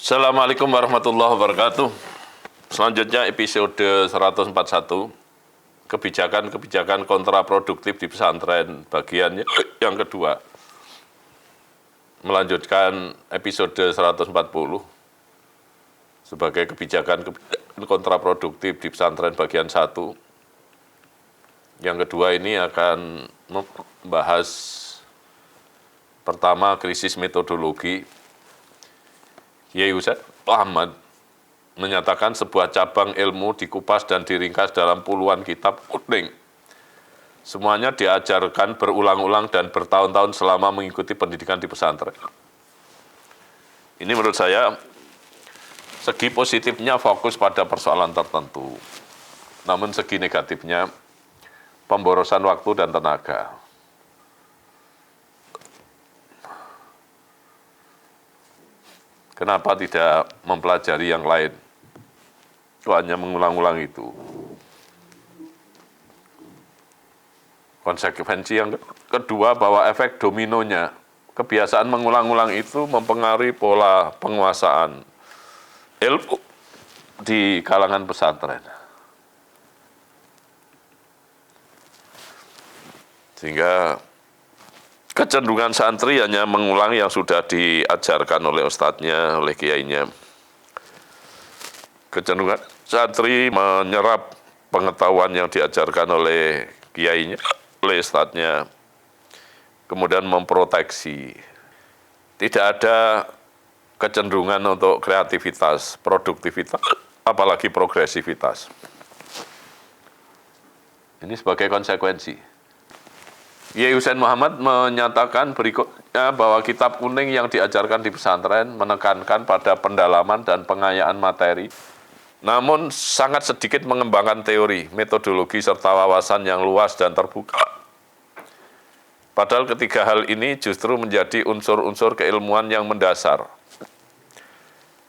Assalamualaikum warahmatullahi wabarakatuh. Selanjutnya episode 141, kebijakan-kebijakan kontraproduktif di pesantren, bagian yang kedua. Melanjutkan episode 140 sebagai kebijakan kontraproduktif di pesantren bagian 1. Yang kedua ini akan membahas pertama krisis metodologi. Kiai Ustaz Ahmad menyatakan sebuah cabang ilmu dikupas dan diringkas dalam puluhan kitab kuning. Semuanya diajarkan berulang-ulang dan bertahun-tahun selama mengikuti pendidikan di pesantren. Ini menurut saya, segi positifnya fokus pada persoalan tertentu. Namun segi negatifnya, pemborosan waktu dan tenaga. Kenapa tidak mempelajari yang lain? Kok hanya mengulang-ulang itu? Konsekuensi yang kedua bahwa efek dominonya, kebiasaan mengulang-ulang itu mempengaruhi pola penguasaan ilmu di kalangan pesantren. Sehingga kecenderungan santri hanya mengulang yang sudah diajarkan oleh ustadznya, oleh kiainya. Kecenderungan santri menyerap pengetahuan yang diajarkan oleh kiainya, oleh ustadznya, kemudian memproteksi. Tidak ada kecenderungan untuk kreativitas, produktivitas, apalagi progresivitas. Ini sebagai konsekuensi. Kiai Husain Muhammad menyatakan berikutnya bahwa kitab kuning yang diajarkan di pesantren menekankan pada pendalaman dan pengayaan materi, namun sangat sedikit mengembangkan teori, metodologi, serta wawasan yang luas dan terbuka. Padahal ketiga hal ini justru menjadi unsur-unsur keilmuan yang mendasar.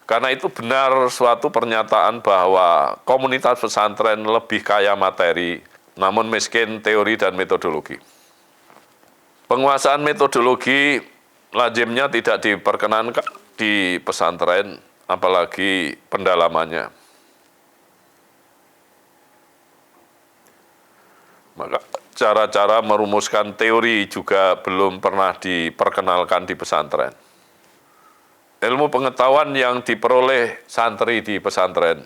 Karena itu benar suatu pernyataan bahwa komunitas pesantren lebih kaya materi, namun miskin teori dan metodologi. Penguasaan metodologi lazimnya tidak diperkenankan di pesantren, apalagi pendalamannya. Maka cara-cara merumuskan teori juga belum pernah diperkenalkan di pesantren. Ilmu pengetahuan yang diperoleh santri di pesantren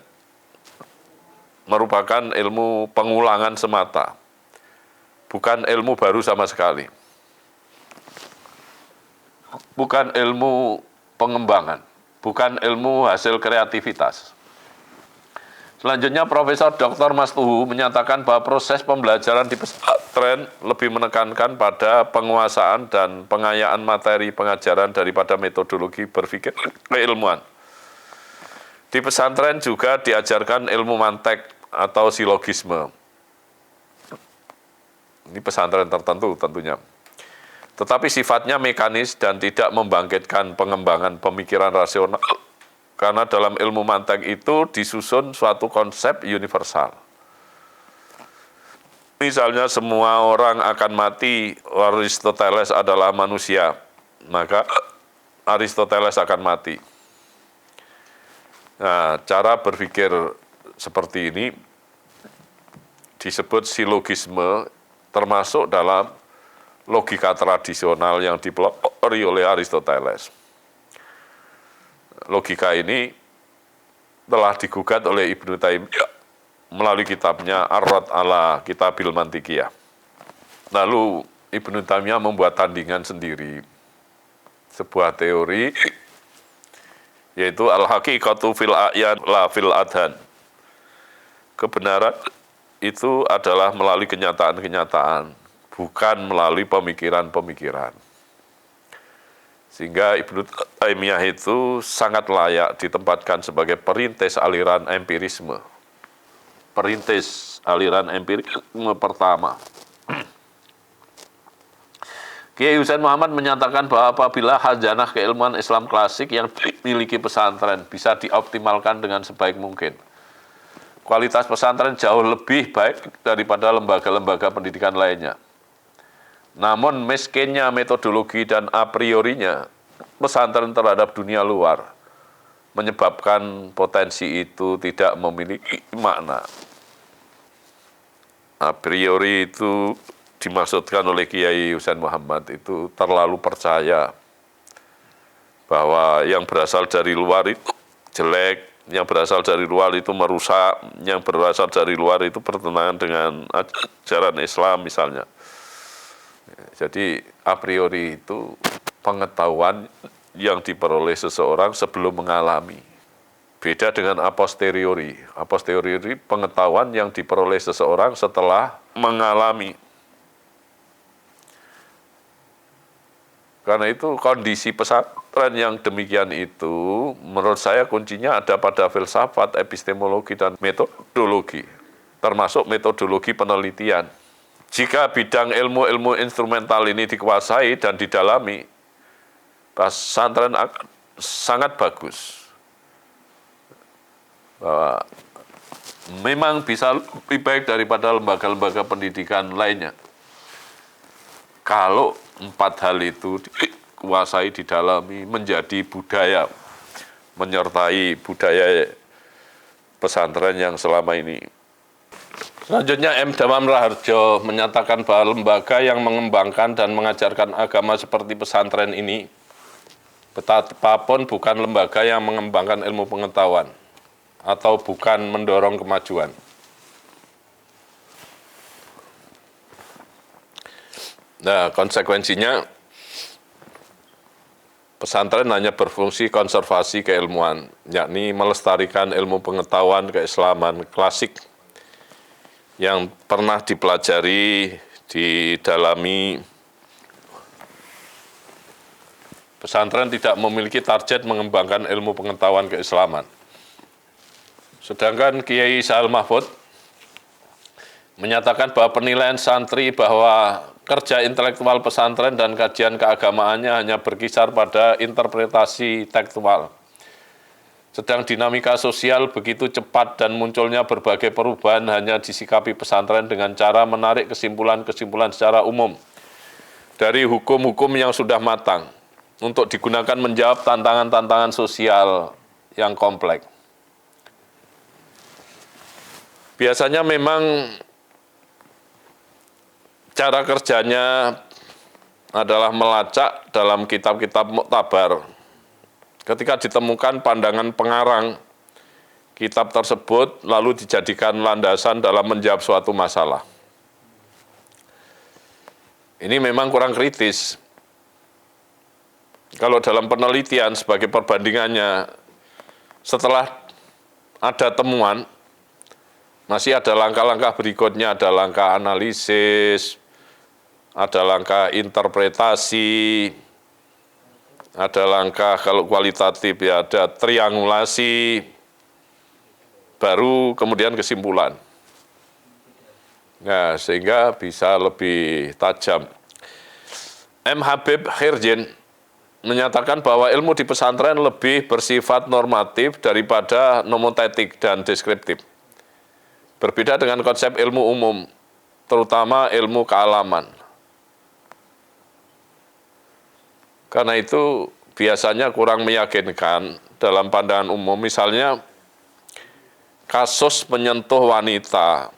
merupakan ilmu pengulangan semata, bukan ilmu baru sama sekali. Bukan ilmu pengembangan, bukan ilmu hasil kreativitas. Selanjutnya Profesor Dr. Mas Tuhu menyatakan bahwa proses pembelajaran di pesantren lebih menekankan pada penguasaan dan pengayaan materi pengajaran daripada metodologi berpikir keilmuan. Di pesantren juga diajarkan ilmu mantek atau silogisme. Ini pesantren tertentu tentunya. Tetapi sifatnya mekanis dan tidak membangkitkan pengembangan pemikiran rasional. Karena dalam ilmu mantek itu disusun suatu konsep universal. Misalnya semua orang akan mati, Aristoteles adalah manusia, maka Aristoteles akan mati. Nah, cara berpikir seperti ini disebut silogisme, termasuk dalam logika tradisional yang dipelopori oleh Aristoteles. Logika ini telah digugat oleh Ibnu Taimiyah melalui kitabnya Ar-Radd ala Kitabil Mantiqiyah. Lalu Ibnu Taimiyah membuat tandingan sendiri, sebuah teori, yaitu al-haqiqatu fil a'yan la fil adhan. Kebenaran itu adalah melalui kenyataan-kenyataan, bukan melalui pemikiran-pemikiran. Sehingga Ibnu Taimiyah itu sangat layak ditempatkan sebagai perintis aliran empirisme. Perintis aliran empirisme pertama. Kiai Husain Muhammad menyatakan bahwa apabila khazanah keilmuan Islam klasik yang dimiliki pesantren bisa dioptimalkan dengan sebaik mungkin, kualitas pesantren jauh lebih baik daripada lembaga-lembaga pendidikan lainnya. Namun miskinnya metodologi dan a priorinya pesantren terhadap dunia luar menyebabkan potensi itu tidak memiliki makna. A priori itu dimaksudkan oleh Kiai Husain Muhammad itu terlalu percaya bahwa yang berasal dari luar itu jelek, yang berasal dari luar itu merusak, yang berasal dari luar itu bertentangan dengan ajaran Islam misalnya. Jadi a priori itu pengetahuan yang diperoleh seseorang sebelum mengalami. Beda dengan a posteriori. A posteriori pengetahuan yang diperoleh seseorang setelah mengalami. Karena itu kondisi pesantren yang demikian itu menurut saya kuncinya ada pada filsafat, epistemologi, dan metodologi. Termasuk metodologi penelitian. Jika bidang ilmu-ilmu instrumental ini dikuasai dan didalami, pesantren akan sangat bagus. Bahwa memang bisa lebih baik daripada lembaga-lembaga pendidikan lainnya. Kalau 4 hal itu dikuasai, didalami, menjadi budaya, menyertai budaya pesantren yang selama ini. Selanjutnya M. Damam Raharjo menyatakan bahwa lembaga yang mengembangkan dan mengajarkan agama seperti pesantren ini, betapapun bukan lembaga yang mengembangkan ilmu pengetahuan, atau bukan mendorong kemajuan. Nah, konsekuensinya pesantren hanya berfungsi konservasi keilmuan, yakni melestarikan ilmu pengetahuan keislaman klasik yang pernah dipelajari, didalami. Pesantren tidak memiliki target mengembangkan ilmu pengetahuan keislaman. Sedangkan Kiai Sa'al Mahfud menyatakan bahwa penilaian santri bahwa kerja intelektual pesantren dan kajian keagamaannya hanya berkisar pada interpretasi tekstual. Sedang dinamika sosial begitu cepat dan munculnya berbagai perubahan hanya disikapi pesantren dengan cara menarik kesimpulan-kesimpulan secara umum dari hukum-hukum yang sudah matang untuk digunakan menjawab tantangan-tantangan sosial yang kompleks. Biasanya memang cara kerjanya adalah melacak dalam kitab-kitab muktabar. Ketika ditemukan pandangan pengarang kitab tersebut, lalu dijadikan landasan dalam menjawab suatu masalah. Ini memang kurang kritis. Kalau dalam penelitian sebagai perbandingannya, setelah ada temuan, masih ada langkah-langkah berikutnya, ada langkah analisis, ada langkah interpretasi, ada langkah kalau kualitatif ya ada triangulasi, baru kemudian kesimpulan. Nah, sehingga bisa lebih tajam. M. Habib Khirjin menyatakan bahwa ilmu di pesantren lebih bersifat normatif daripada nomotetik dan deskriptif. Berbeda dengan konsep ilmu umum, terutama ilmu kealaman. Karena itu biasanya kurang meyakinkan dalam pandangan umum, misalnya kasus menyentuh wanita.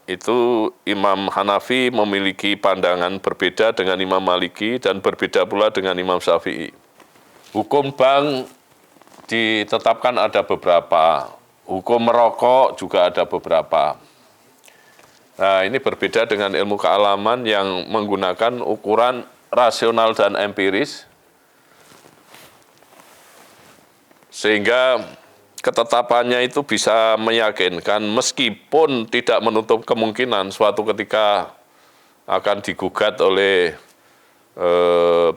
Itu Imam Hanafi memiliki pandangan berbeda dengan Imam Maliki dan berbeda pula dengan Imam Syafi'i. Hukum bank ditetapkan ada beberapa. Hukum merokok juga ada beberapa. Nah, ini berbeda dengan ilmu kealaman yang menggunakan ukuran rasional dan empiris, sehingga ketetapannya itu bisa meyakinkan meskipun tidak menutup kemungkinan suatu ketika akan digugat oleh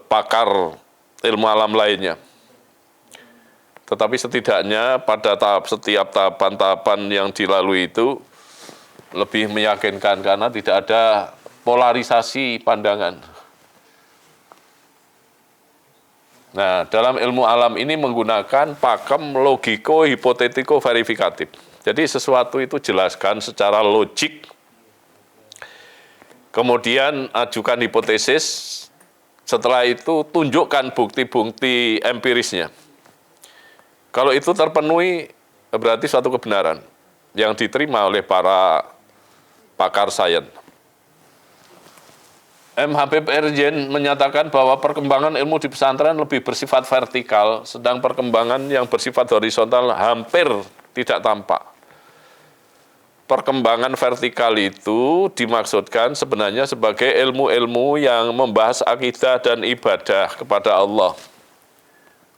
pakar ilmu alam lainnya. Tetapi setidaknya pada setiap tahapan-tahapan yang dilalui itu lebih meyakinkan karena tidak ada polarisasi pandangan. Nah, dalam ilmu alam ini menggunakan pakem logiko hipotetiko verifikatif. Jadi sesuatu itu jelaskan secara logik, kemudian ajukan hipotesis, setelah itu tunjukkan bukti-bukti empirisnya. Kalau itu terpenuhi, berarti suatu kebenaran yang diterima oleh para pakar sains. M. Habib Erjen menyatakan bahwa perkembangan ilmu di pesantren lebih bersifat vertikal, sedang perkembangan yang bersifat horizontal hampir tidak tampak. Perkembangan vertikal itu dimaksudkan sebenarnya sebagai ilmu-ilmu yang membahas akidah dan ibadah kepada Allah.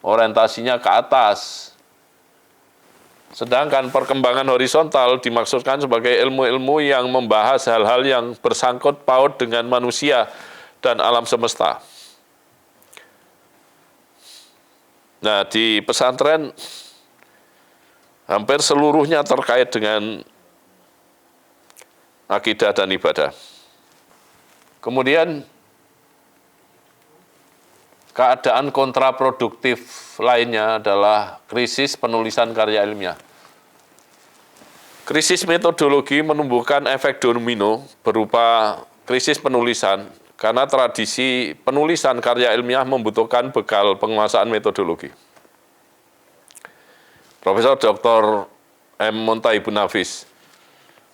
Orientasinya ke atas. Sedangkan perkembangan horizontal dimaksudkan sebagai ilmu-ilmu yang membahas hal-hal yang bersangkut paut dengan manusia dan alam semesta. Nah, di pesantren hampir seluruhnya terkait dengan akidah dan ibadah. Kemudian keadaan kontraproduktif lainnya adalah krisis penulisan karya ilmiah. Krisis metodologi menumbuhkan efek domino berupa krisis penulisan karena tradisi penulisan karya ilmiah membutuhkan bekal penguasaan metodologi. Profesor Dr. M. Montaibun Nafis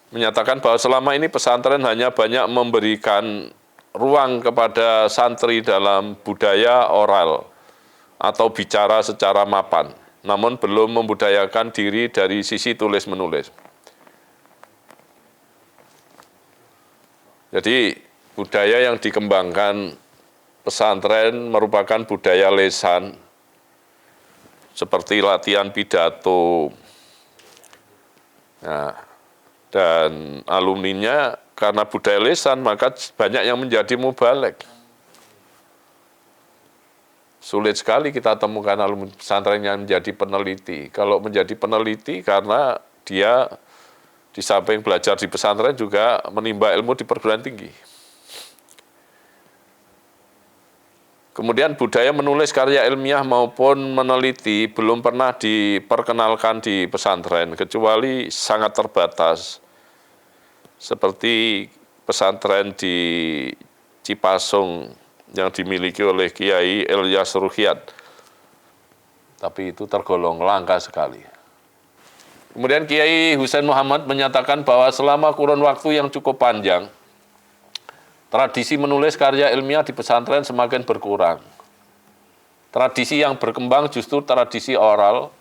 menyatakan bahwa selama ini pesantren hanya banyak memberikan ruang kepada santri dalam budaya oral atau bicara secara mapan, namun belum membudayakan diri dari sisi tulis-menulis. Jadi budaya yang dikembangkan pesantren merupakan budaya lesan, seperti latihan pidato. Nah, dan alumninya karena budaya lesan, maka banyak yang menjadi mubalek. Sulit sekali kita temukan alumni pesantren yang menjadi peneliti. Kalau menjadi peneliti karena dia di samping belajar di pesantren juga menimba ilmu di perguruan tinggi. Kemudian budaya menulis karya ilmiah maupun meneliti belum pernah diperkenalkan di pesantren, kecuali sangat terbatas. Seperti pesantren di Cipasung yang dimiliki oleh Kiai Ilyas Ruhyat. Tapi itu tergolong langka sekali. Kemudian Kiai Husain Muhammad menyatakan bahwa selama kurun waktu yang cukup panjang, tradisi menulis karya ilmiah di pesantren semakin berkurang. Tradisi yang berkembang justru tradisi oral,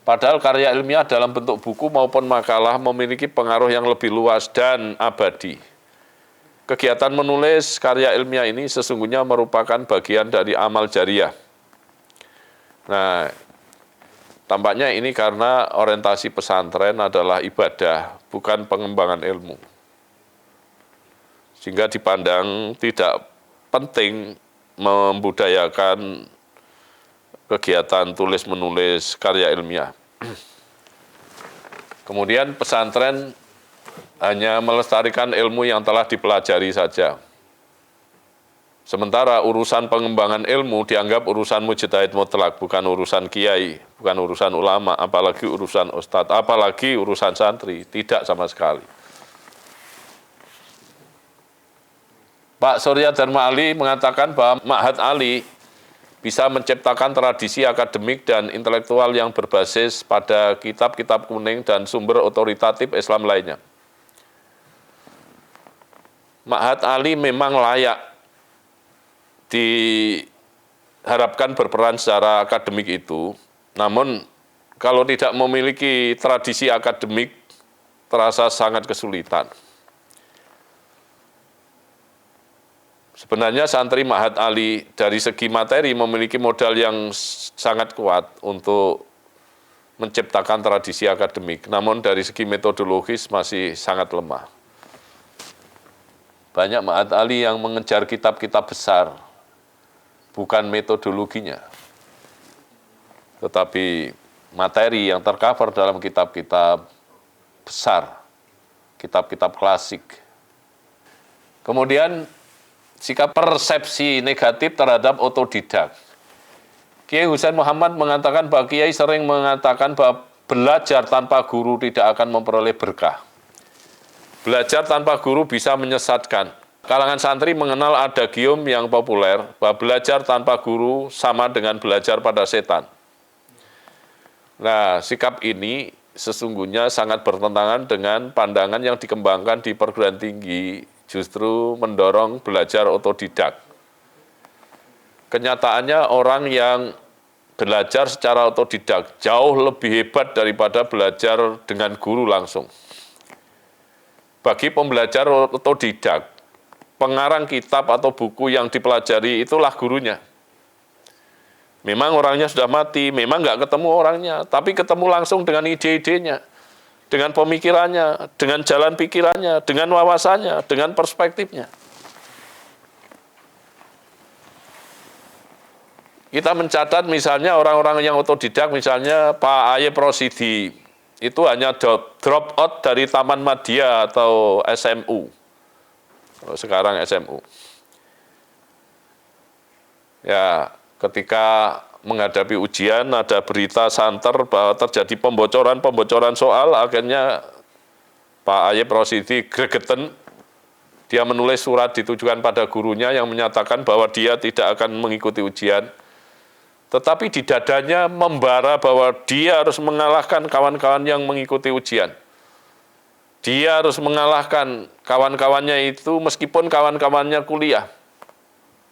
padahal karya ilmiah dalam bentuk buku maupun makalah memiliki pengaruh yang lebih luas dan abadi. Kegiatan menulis karya ilmiah ini sesungguhnya merupakan bagian dari amal jariah. Nah, tampaknya ini karena orientasi pesantren adalah ibadah, bukan pengembangan ilmu. Sehingga dipandang tidak penting membudayakan kegiatan tulis-menulis karya ilmiah. Kemudian pesantren hanya melestarikan ilmu yang telah dipelajari saja. Sementara urusan pengembangan ilmu dianggap urusan mujtahid mutlak, bukan urusan kiai, bukan urusan ulama, apalagi urusan ustadz, apalagi urusan santri, tidak sama sekali. Pak Surya Dharma Ali mengatakan bahwa Ma'had Ali bisa menciptakan tradisi akademik dan intelektual yang berbasis pada kitab-kitab kuning dan sumber otoritatif Islam lainnya. Ma'had Ali memang layak diharapkan berperan secara akademik itu, namun kalau tidak memiliki tradisi akademik terasa sangat kesulitan. Sebenarnya santri Ma'had Ali dari segi materi memiliki modal yang sangat kuat untuk menciptakan tradisi akademik, namun dari segi metodologis masih sangat lemah. Banyak Ma'had Ali yang mengejar kitab-kitab besar, bukan metodologinya, tetapi materi yang tercover dalam kitab-kitab besar, kitab-kitab klasik. Kemudian sikap persepsi negatif terhadap otodidak. Kiai Husain Muhammad mengatakan bahwa Kiai sering mengatakan bahwa belajar tanpa guru tidak akan memperoleh berkah. Belajar tanpa guru bisa menyesatkan. Kalangan santri mengenal adagium yang populer bahwa belajar tanpa guru sama dengan belajar pada setan. Nah, sikap ini sesungguhnya sangat bertentangan dengan pandangan yang dikembangkan di perguruan tinggi, justru mendorong belajar otodidak. Kenyataannya orang yang belajar secara otodidak jauh lebih hebat daripada belajar dengan guru langsung. Bagi pembelajar otodidak, pengarang kitab atau buku yang dipelajari itulah gurunya. Memang orangnya sudah mati, memang nggak ketemu orangnya, tapi ketemu langsung dengan ide-idenya, dengan pemikirannya, dengan jalan pikirannya, dengan wawasannya, dengan perspektifnya. Kita mencatat misalnya orang-orang yang otodidak, misalnya Pak Ayep Rosidi, itu hanya drop out dari Taman Madya atau SMU, sekarang SMU. Ya, ketika menghadapi ujian ada berita santer bahwa terjadi pembocoran soal, akhirnya Pak Ayep Rosidi gregeten, dia menulis surat ditujukan pada gurunya yang menyatakan bahwa dia tidak akan mengikuti ujian, tetapi di dadanya membara bahwa dia harus mengalahkan kawan-kawan yang mengikuti ujian. Dia harus mengalahkan kawan-kawannya itu meskipun kawan-kawannya kuliah.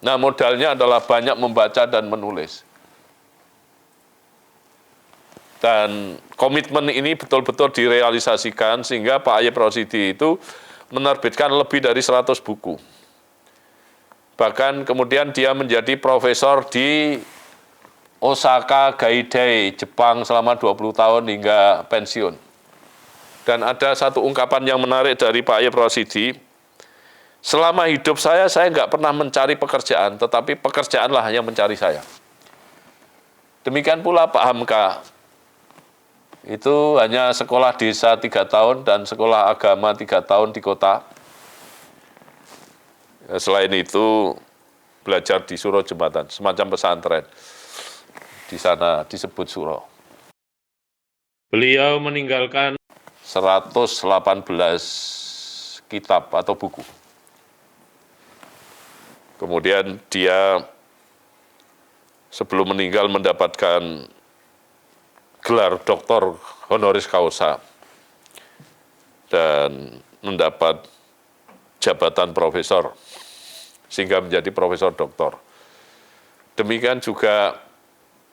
Nah, modalnya adalah banyak membaca dan menulis. Dan komitmen ini betul-betul direalisasikan sehingga Pak Ayep Rosidi itu menerbitkan lebih dari 100 buku. Bahkan kemudian dia menjadi profesor di Osaka Gaidai, Jepang selama 20 tahun hingga pensiun. Dan ada satu ungkapan yang menarik dari Pak Ayep Rosidi, selama hidup saya nggak pernah mencari pekerjaan, tetapi pekerjaanlah yang mencari saya. Demikian pula Pak Hamka, itu hanya sekolah desa 3 tahun dan sekolah agama 3 tahun di kota. Selain itu, belajar di Suro Jembatan, semacam pesantren. Di sana disebut Suro. Beliau meninggalkan 118 kitab atau buku. Kemudian dia sebelum meninggal mendapatkan gelar doktor honoris causa dan mendapat jabatan profesor sehingga menjadi profesor doktor. Demikian juga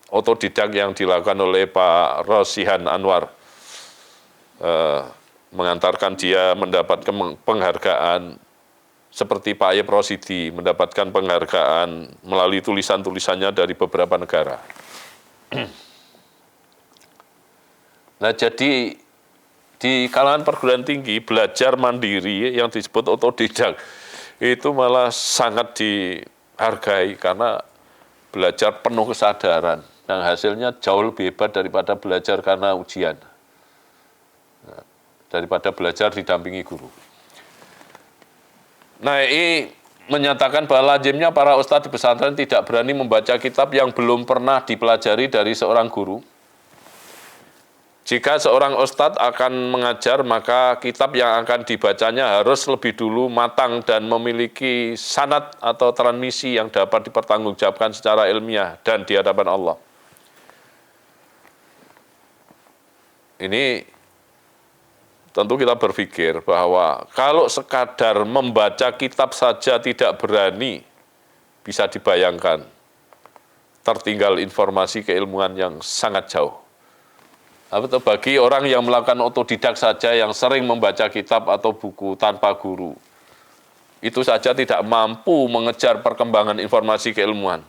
otodidak yang dilakukan oleh Pak Rosihan Anwar, mengantarkan dia mendapatkan penghargaan seperti Pak Ayep Rosidi mendapatkan penghargaan melalui tulisan-tulisannya dari beberapa negara. Nah, jadi di kalangan perguruan tinggi belajar mandiri yang disebut otodidak itu malah sangat dihargai karena belajar penuh kesadaran. Yang hasilnya jauh lebih hebat daripada belajar karena ujian. Daripada belajar didampingi guru. Nah, ini menyatakan bahwa lazimnya para ustadz di pesantren tidak berani membaca kitab yang belum pernah dipelajari dari seorang guru. Jika seorang ustadz akan mengajar, maka kitab yang akan dibacanya harus lebih dulu matang dan memiliki sanad atau transmisi yang dapat dipertanggungjawabkan secara ilmiah dan di hadapan Allah. Ini tentu kita berpikir bahwa kalau sekadar membaca kitab saja tidak berani, bisa dibayangkan tertinggal informasi keilmuan yang sangat jauh. Atau bagi orang yang melakukan otodidak saja yang sering membaca kitab atau buku tanpa guru, itu saja tidak mampu mengejar perkembangan informasi keilmuan.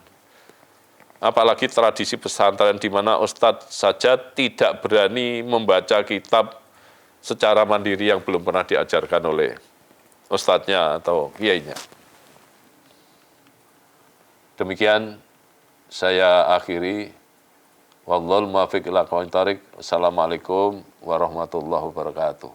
Apalagi tradisi pesantren di mana ustadz saja tidak berani membaca kitab secara mandiri yang belum pernah diajarkan oleh ustadznya atau kiainya. Demikian saya akhiri. Wallahul muwaffiq ila aqwamit thoriq. Wassalamualaikum warahmatullahi wabarakatuh.